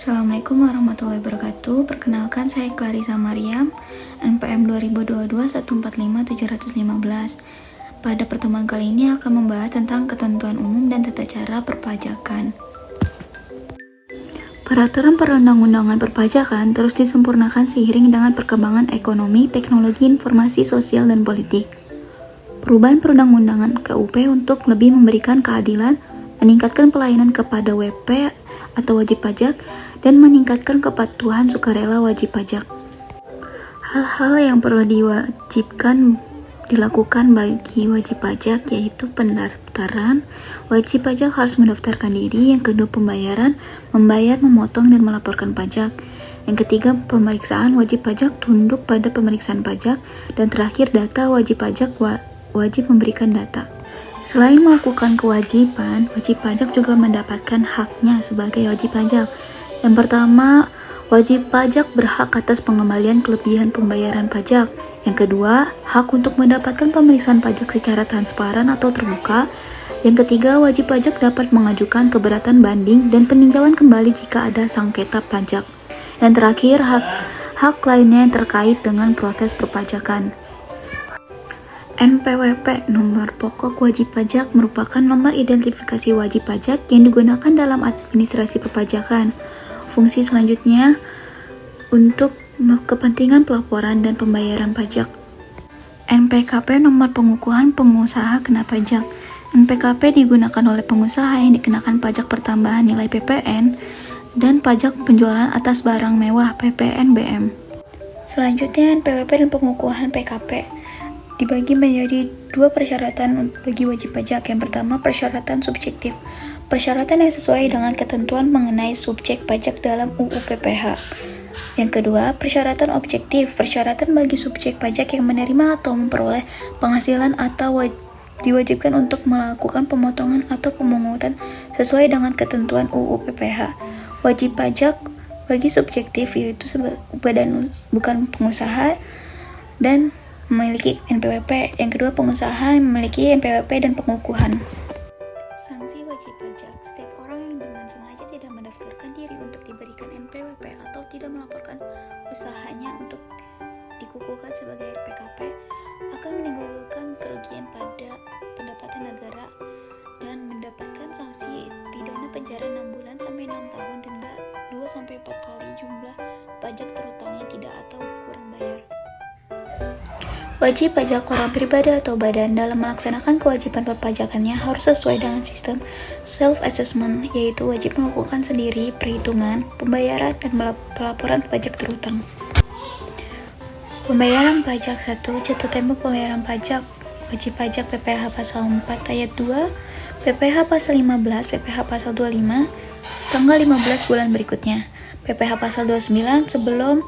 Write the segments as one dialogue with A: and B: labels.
A: Assalamualaikum warahmatullahi wabarakatuh. Perkenalkan, saya Clarissa Mariam, NPM 2022145715. Pada pertemuan kali ini akan membahas tentang ketentuan umum dan tata cara perpajakan. Peraturan perundang-undangan perpajakan terus disempurnakan seiring dengan perkembangan ekonomi, teknologi, informasi, sosial, dan politik. Perubahan perundang-undangan KUP untuk lebih memberikan keadilan, meningkatkan pelayanan kepada WP atau wajib pajak, dan meningkatkan kepatuhan sukarela wajib pajak. Hal-hal yang perlu dilakukan bagi wajib pajak yaitu pendaftaran. Wajib pajak harus mendaftarkan diri. Yang kedua, pembayaran, membayar, memotong, dan melaporkan pajak. Yang ketiga, pemeriksaan. Wajib pajak tunduk pada pemeriksaan pajak. Dan terakhir, data. Wajib pajak wajib memberikan data. Selain melakukan kewajiban, wajib pajak juga mendapatkan haknya sebagai wajib pajak. Yang pertama, wajib pajak berhak atas pengembalian kelebihan pembayaran pajak. Yang kedua, hak untuk mendapatkan pemeriksaan pajak secara transparan atau terbuka. Yang ketiga, wajib pajak dapat mengajukan keberatan banding dan peninjauan kembali jika ada sengketa pajak. Dan terakhir, hak lainnya yang terkait dengan proses perpajakan. NPWP, nomor pokok wajib pajak, merupakan nomor identifikasi wajib pajak yang digunakan dalam administrasi perpajakan. Fungsi selanjutnya untuk kepentingan pelaporan dan pembayaran pajak. NPKP, nomor pengukuhan pengusaha kena pajak. NPKP digunakan oleh pengusaha yang dikenakan pajak pertambahan nilai PPN dan pajak penjualan atas barang mewah PPNBM. Selanjutnya, NPWP dan pengukuhan PKP dibagi menjadi dua persyaratan bagi wajib pajak. Yang pertama, persyaratan subjektif. Persyaratan yang sesuai dengan ketentuan mengenai subjek pajak dalam UU PPH. Yang kedua, persyaratan objektif. Persyaratan bagi subjek pajak yang menerima atau memperoleh penghasilan atau diwajibkan untuk melakukan pemotongan atau pemungutan sesuai dengan ketentuan UU PPH. Wajib pajak bagi subjektif yaitu badan bukan pengusaha dan memiliki NPWP. Yang kedua, pengusaha yang memiliki NPWP dan pengukuhan. Sanksi wajib pajak. Setiap orang yang dengan sengaja tidak mendaftarkan diri untuk diberikan NPWP atau tidak melaporkan usahanya untuk dikukuhkan sebagai PKP akan menimbulkan kerugian pada pendapatan negara dan mendapatkan sanksi pidana penjara 6 bulan sampai 6 tahun, denda 2-4 kali jumlah pajak terutangnya tidak atau kurang bayar. Wajib pajak orang pribadi atau badan dalam melaksanakan kewajiban perpajakannya harus sesuai dengan sistem self-assessment, yaitu wajib melakukan sendiri perhitungan, pembayaran, dan pelaporan pajak terutang. Pembayaran pajak 1. Jatuh tempo pembayaran pajak. Wajib pajak PPh pasal 4 ayat 2, PPh pasal 15, PPh pasal 25, tanggal 15 bulan berikutnya. PPh pasal 29 sebelum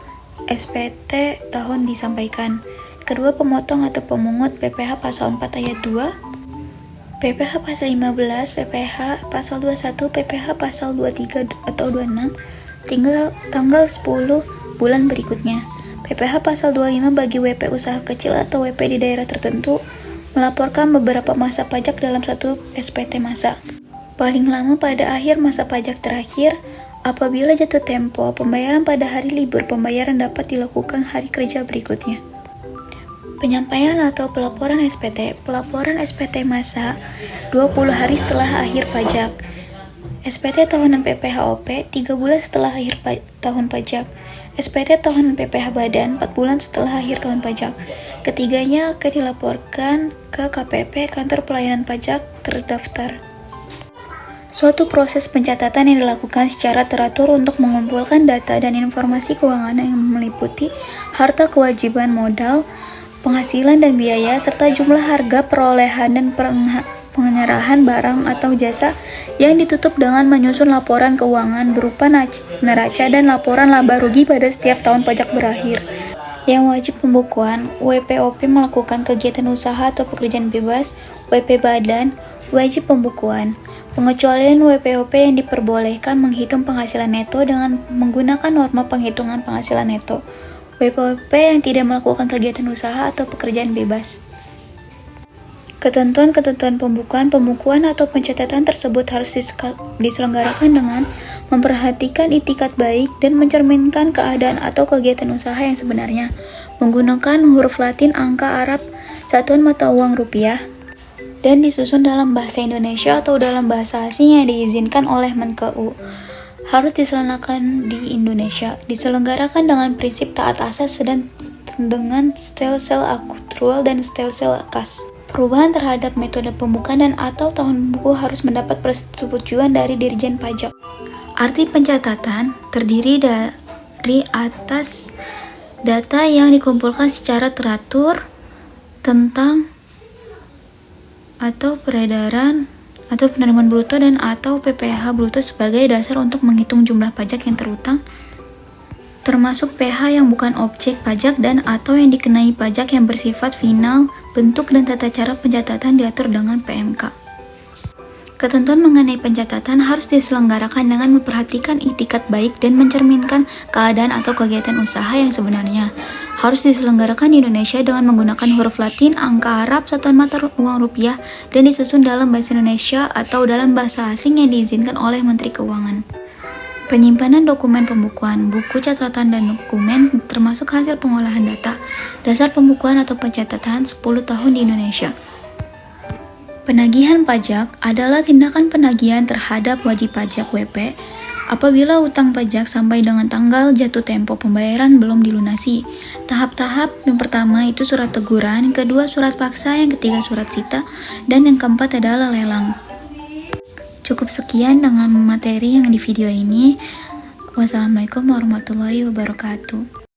A: SPT tahun disampaikan. Kedua, pemotong atau pemungut PPh pasal 4 ayat 2, PPh pasal 15, PPh pasal 21, PPh pasal 23 atau 26, tanggal 10 bulan berikutnya. PPh pasal 25 bagi WP usaha kecil atau WP di daerah tertentu melaporkan beberapa masa pajak dalam satu SPT masa. Paling lama pada akhir masa pajak terakhir. Apabila jatuh tempo pembayaran pada hari libur, pembayaran dapat dilakukan hari kerja berikutnya. Penyampaian atau pelaporan SPT. Pelaporan SPT masa 20 hari setelah akhir pajak. SPT tahunan PPHOP 3 bulan setelah akhir tahun pajak. SPT tahunan PPH badan 4 bulan setelah akhir tahun pajak. Ketiganya akan dilaporkan ke KPP, Kantor Pelayanan Pajak terdaftar. Suatu proses pencatatan yang dilakukan secara teratur untuk mengumpulkan data dan informasi keuangan yang meliputi harta kewajiban modal, penghasilan dan biaya, serta jumlah harga perolehan dan penyerahan barang atau jasa yang ditutup dengan menyusun laporan keuangan berupa neraca dan laporan laba rugi pada setiap tahun pajak berakhir. Yang wajib pembukuan, WPOP melakukan kegiatan usaha atau pekerjaan bebas, WP badan, wajib pembukuan. Pengecualian WPOP yang diperbolehkan menghitung penghasilan neto dengan menggunakan norma penghitungan penghasilan neto. WPOP yang tidak melakukan kegiatan usaha atau pekerjaan bebas. Ketentuan-ketentuan pembukuan atau pencatatan tersebut harus diselenggarakan dengan memperhatikan itikat baik dan mencerminkan keadaan atau kegiatan usaha yang sebenarnya, menggunakan huruf Latin, angka Arab, satuan mata uang rupiah, dan disusun dalam bahasa Indonesia atau dalam bahasa asing yang diizinkan oleh Menkeu. Harus diselenggarakan di Indonesia, diselenggarakan dengan prinsip taat asas dan dengan stelsel aktual dan stelsel kas. Perubahan terhadap metode pembukaan dan atau tahun buku harus mendapat persetujuan dari Dirjen Pajak. Arti pencatatan terdiri dari atas data yang dikumpulkan secara teratur tentang atau peredaran atau penerimaan bruto dan atau PPh bruto sebagai dasar untuk menghitung jumlah pajak yang terutang, termasuk PH yang bukan objek pajak dan atau yang dikenai pajak yang bersifat final. Bentuk dan tata cara pencatatan diatur dengan PMK. Ketentuan mengenai pencatatan harus diselenggarakan dengan memperhatikan itikat baik dan mencerminkan keadaan atau kegiatan usaha yang sebenarnya. Harus diselenggarakan di Indonesia dengan menggunakan huruf Latin, angka Arab, satuan mata uang rupiah, dan disusun dalam bahasa Indonesia atau dalam bahasa asing yang diizinkan oleh Menteri Keuangan. Penyimpanan dokumen pembukuan, buku catatan dan dokumen termasuk hasil pengolahan data, dasar pembukuan atau pencatatan 10 tahun di Indonesia. Penagihan pajak adalah tindakan penagihan terhadap wajib pajak WP apabila utang pajak sampai dengan tanggal jatuh tempo pembayaran belum dilunasi. Tahap-tahap yang pertama itu surat teguran, yang kedua surat paksa, yang ketiga surat sita, dan yang keempat adalah lelang. Cukup sekian dengan materi yang di video ini. Wassalamualaikum warahmatullahi wabarakatuh.